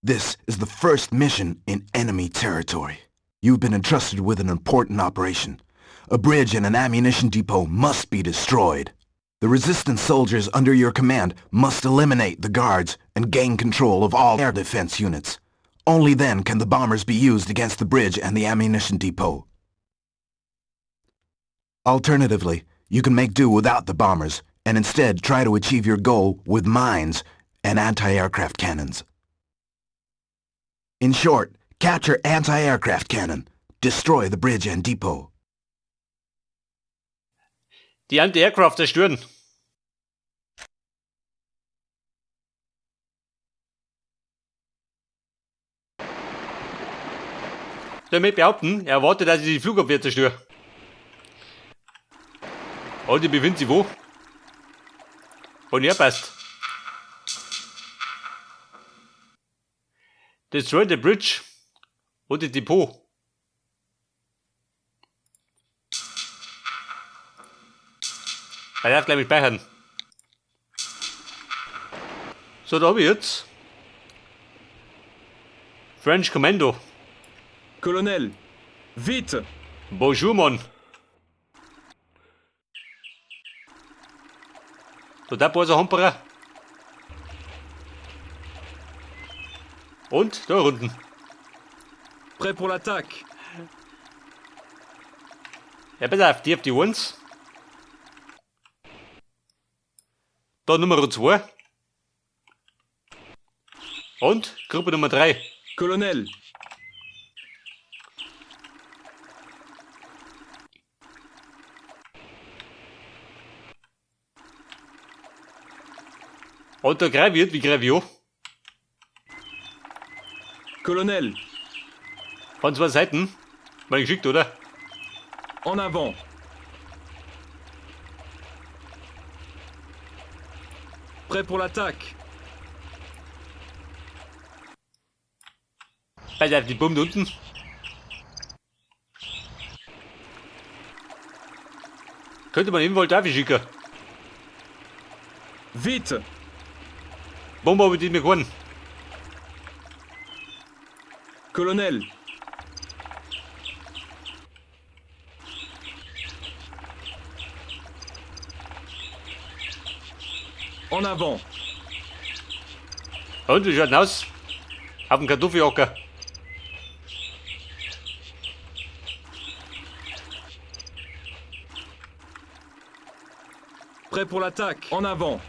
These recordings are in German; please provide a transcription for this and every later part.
This is the first mission in enemy territory. You've been entrusted with an important operation. A bridge and an ammunition depot must be destroyed. The resistance soldiers under your command must eliminate the guards and gain control of all air defense units. Only then can the bombers be used against the bridge and the ammunition depot. Alternatively, you can make do without the bombers and instead try to achieve your goal with mines and anti-aircraft cannons. In short, capture anti-aircraft cannon. Destroy the bridge and depot. Die Anti-Aircraft zerstören. Damit behaupten, er erwartet, dass ich die Flugabwehr zerstöre. Und die befindet sich wo? Und er passt. Destroy the bridge und das Depot. Er darf gleich mit speichern. So, da habe ich jetzt French Commando. Colonel, vite! Bonjour, Mann. So, da war so Hamperer. Und da unten. Prêt pour l'attaque! Ja, pass auf, die 1. Da Nummer 2. Und Gruppe Nummer 3. Colonel, Und der Graviert, wie Gravio. Colonel, Von 2 Seiten. Mal geschickt, oder? en avant! Prêt pour l'attaque! Pass auf, die Bombe da unten. Könnte man ebenfalls dafür schicken. Vite! Bombe habe ich nicht mehr gewonnen. Colonel, en avant! Und wie schaut denn aus? Auf dem Kartoffelhocker. Prêt pour l'attaque! En avant!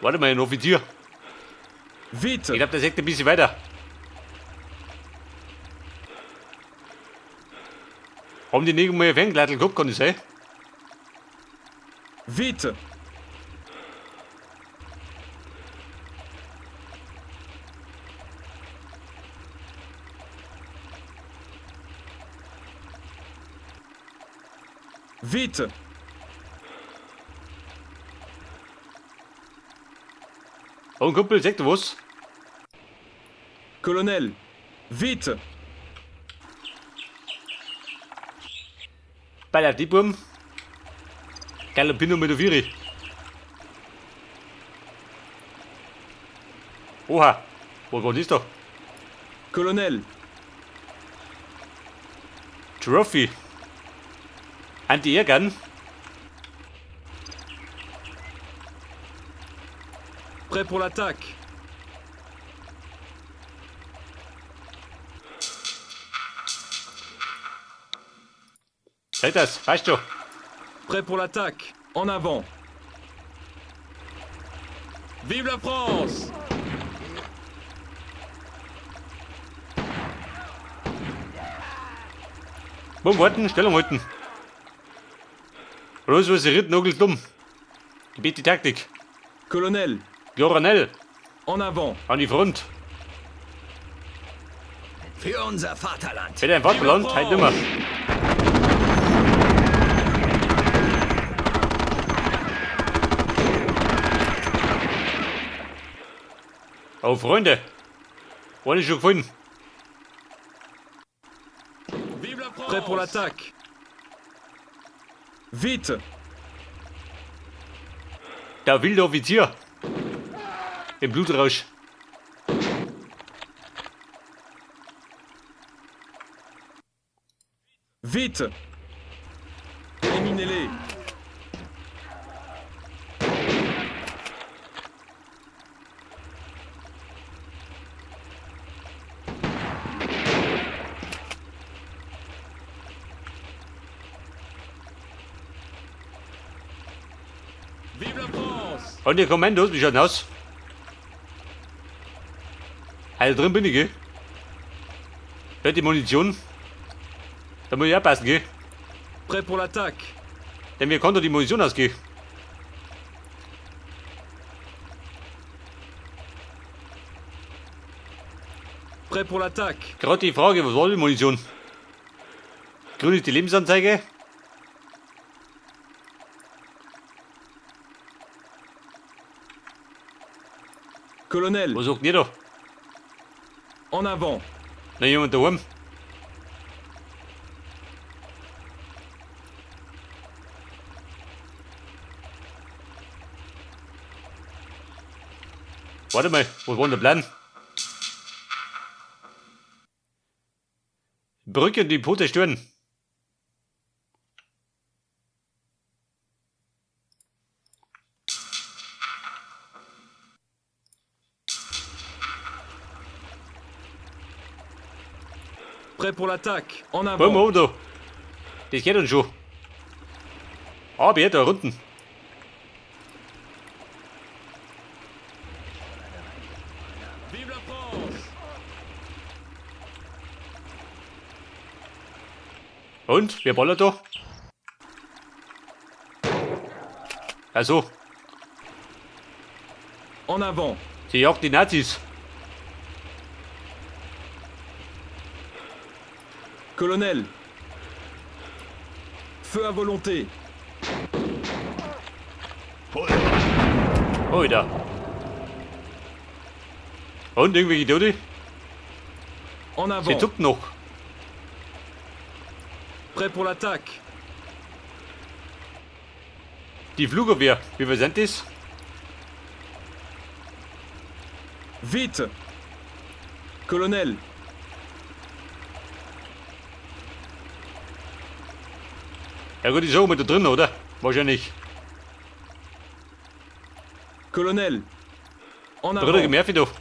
Warte mal, ein Offizier. Ich Vite! glaube, der sagt ein bisschen weiter. Haben die nicht mal ein Ferngleitl gehabt, kann ich sagen? Vite! Vite! Oh, Kumpel, sagt du was? Colonel, vite! Bei die Buben. Geiler Pino mit der Vieri. Oha, wo war das da? Colonel, Trophy. Anti-Airgun. prêt pour l'attaque! Seht das, weißt du? Prêt pour l'attaque! En avant! Vive la France! Bumm, warten, Stellung halten. Bloß was sie ritten, nagel dumm. Gebet die Taktik. Colonel, Gloranell, en avant! an die Front. Für unser Vaterland. Für dein Vaterland, halt nimmer. Oh, Freunde. Eine schon gefunden. Prêt pour l'attaque! Vite! Der wilde Offizier. Im Blutrausch. Vite! Éliminez-les! Vive la France! Und die Kommandos, wie schaut denn aus? Also drin bin ich, gell? Hört die Munition? Da muss ich aufpassen, gell? Prêt pour l'attaque! Denn mir konnte die Munition ausgehen. Prêt pour l'attaque! Gerade die Frage, was war die Munition? Grün ist die Lebensanzeige. Colonel, Was sagt ihr da? en avant! Na, jemand daheim? Warte mal, was war denn der Plan? Brücke und Depot zerstören. Prêt pour l'attaque! En Wollen avant! wir oben da? Das geht uns schon. Aber da unten. Vive la France! Und? Wer ballert da? Also, En avant! sie jagt die Nazis. Colonel! Feu à volonté! Oh, da. Und irgendwelche Idioten? En Sie avant! zuckt noch. Prêt pour l'attaque! Die Flugabwehr, wie viel sind das? Vite! Colonel! Ja gut, die ist auch mit da drin, oder? Wahrscheinlich. Colonel! En Bruder, avant! mehr für doch.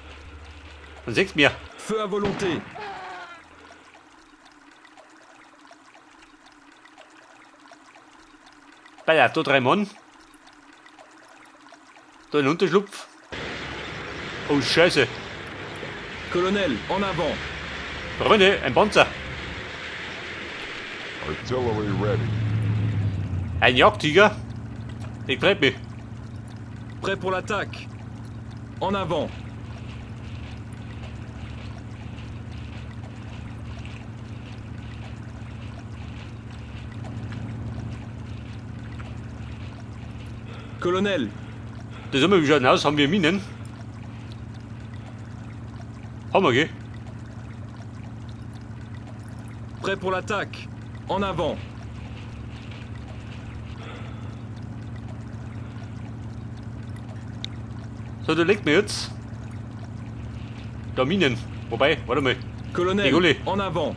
Dann sechs mehr. Feu à volonté! Ja, da 3 Mann. Da ein Unterschlupf. Oh, Scheiße. Colonel, en avant! Freunde, ein Panzer. Artillery ready. Ein Jagdtiger. Ich treib mich. Prêt pour l'attaque! En avant! Colonel, Da sind wir, wie schaut denn aus? Haben wir Minen? Haben wir, gell? prêt pour l'attaque! En avant! So, da liegt mir jetzt. Da Minen. Wobei, warte mal. Colonel, Rigolé. en avant!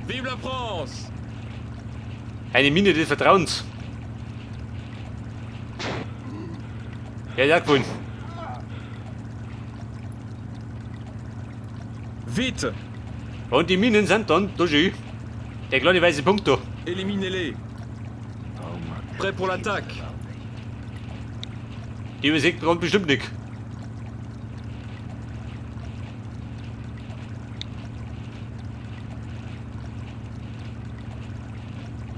Vive la France! Eine Mine des Vertrauens. Ja, ja, gewonnen. Vite! Und die Minen sind dann, da schön. Der kleine weiße Punkt da. Éliminez-les! Prêt pour l'attaque! Die übersieht man bestimmt nicht.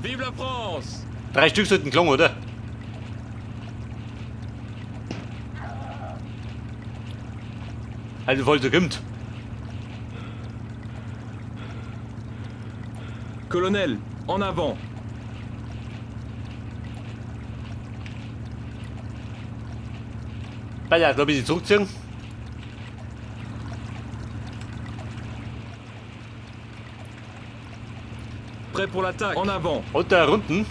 Vive la France! 3 Stück sollten klingen, oder? Also falls er kommt. Colonel, en avant! Ja, da ein bisschen zurückziehen. Prêt pour l'attaque. En avant. Und da unten.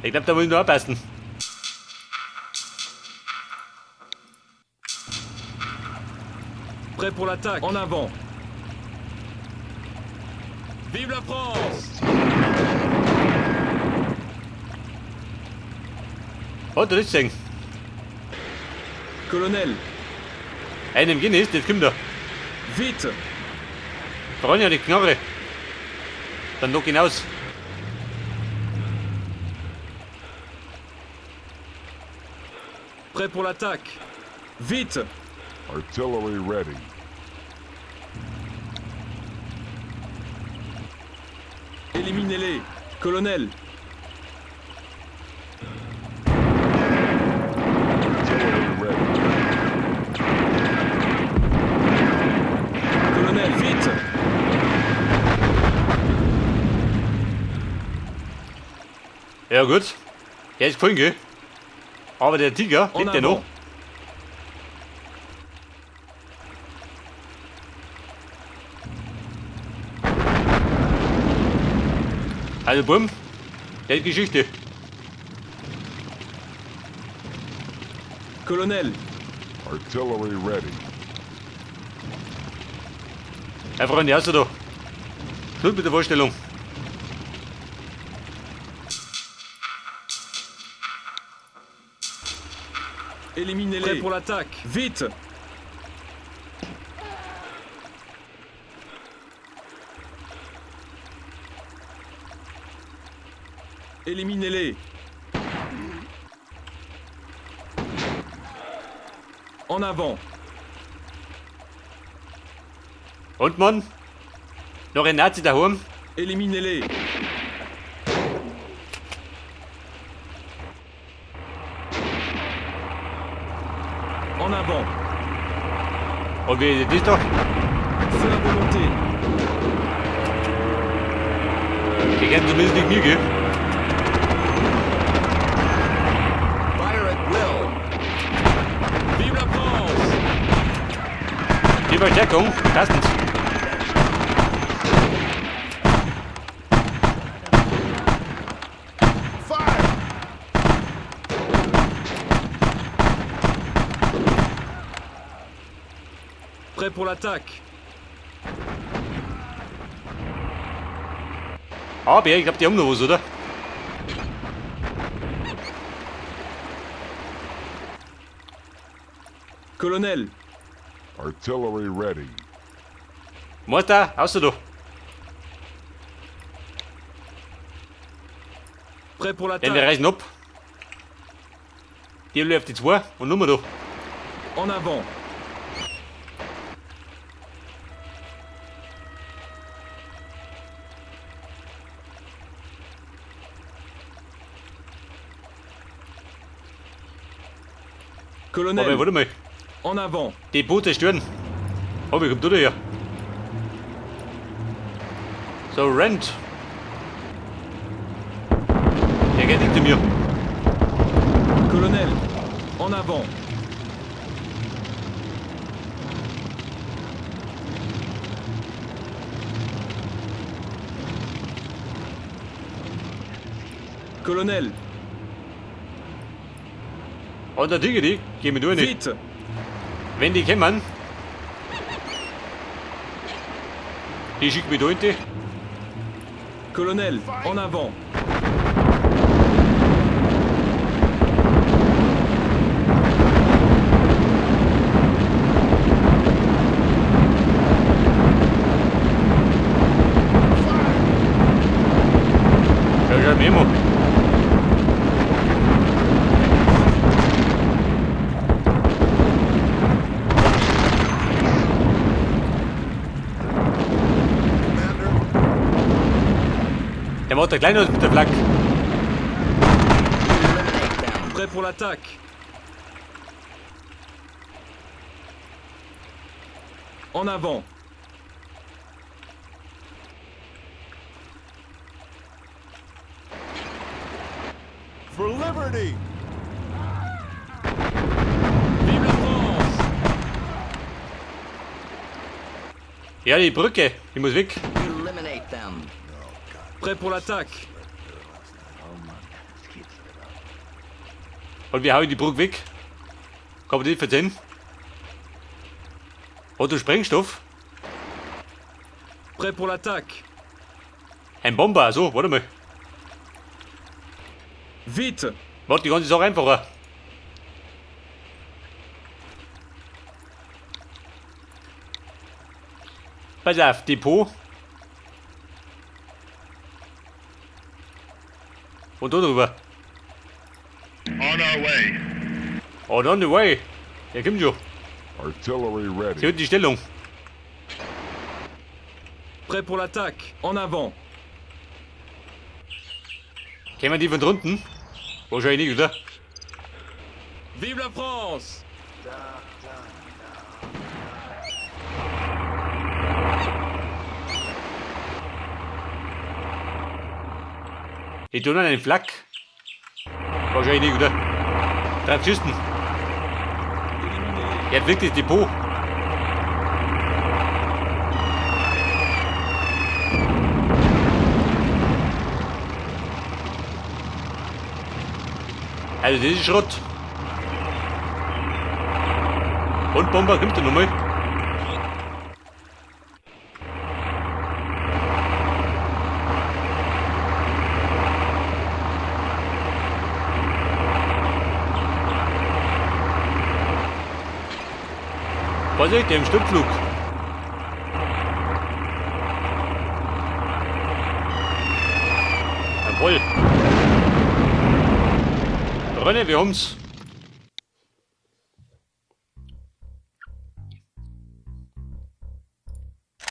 Ich glaube, da muss ich nur aufpassen. Prêt pour l'attaque. En avant. Vive la France! Und da ist es. Colonel, Einem Guinness, jetzt kommt er. vite! Voran ja die Knarre. Dann noch hinaus. Prêt pour l'attaque. Vite! Artillery ready. Éliminez-les. Colonel, Artillery ready. colonel, vite! Ja gut. Der ist gefallen, gell? Aber der Tiger En lebt ja avant. noch. Also bumm, der ist Geschichte. Colonel, Artillery ready. Herr Freunde, hast du da? Schluss mit der Vorstellung. éliminez-les. Prêt pour l'attaque. Vite! Éliminez-les. En avant. Und Mann? Noch ein Nazi daheim? Éliminez-les. En avant. Und wie das doch? Feu à volonté. Die kennen zumindest nicht mir, gell? Fire at will. Vive la France! Die Verstärkung, passend. Prêt pour l'attaque. Aber ich glaube, die haben noch was, oder? Colonel, Artillery ready. Meister, hast du da? prêt pour Denn wir l'attaque. reisen ab. Die läuft die 2 und Nummer da. En avant. Aber Colonel, warte mal, en avant. die Boote stören. Aber wie kommt du da her? So, rennt. Der geht hinter mir. Colonel, en avant. Colonel, Und der Tiger, die gehen wir durch. vite! Wenn die kommen, die schicken wir da hinten. Colonel, en avant. Ja, ja, Memo. Der macht der Kleine aus mit der Flak. Prêt pour l'attaque. En avant. For liberty! Vive la France! Ja, die Brücke. Die muss weg. Eliminate them. Prêt pour l'attaque. Und wir hauen die Brücke weg. Kann man die verzeihen? Hat du Sprengstoff? Prêt pour l'attaque. Ein Bomber, so, warte mal. Vite. Macht die ganze Sache einfacher. Pass auf, Depot. Und da drüber. On our way. Oh, on the way. Ja, kommt schon. Artillery ready. Sie hat die Stellung. Prêt pour l'attaque. En avant. Kennen wir die von drunten? Wahrscheinlich nicht, oder? Vive la France. Die tun einen Flak. Wahrscheinlich nicht, oder? Transchisten. Er hat wirklich das Depot. Also das ist Schrott. Und Bomber kommt da nochmal. Vorsicht, der im Sturzflug. Jawohl. Rennen, wir haben's.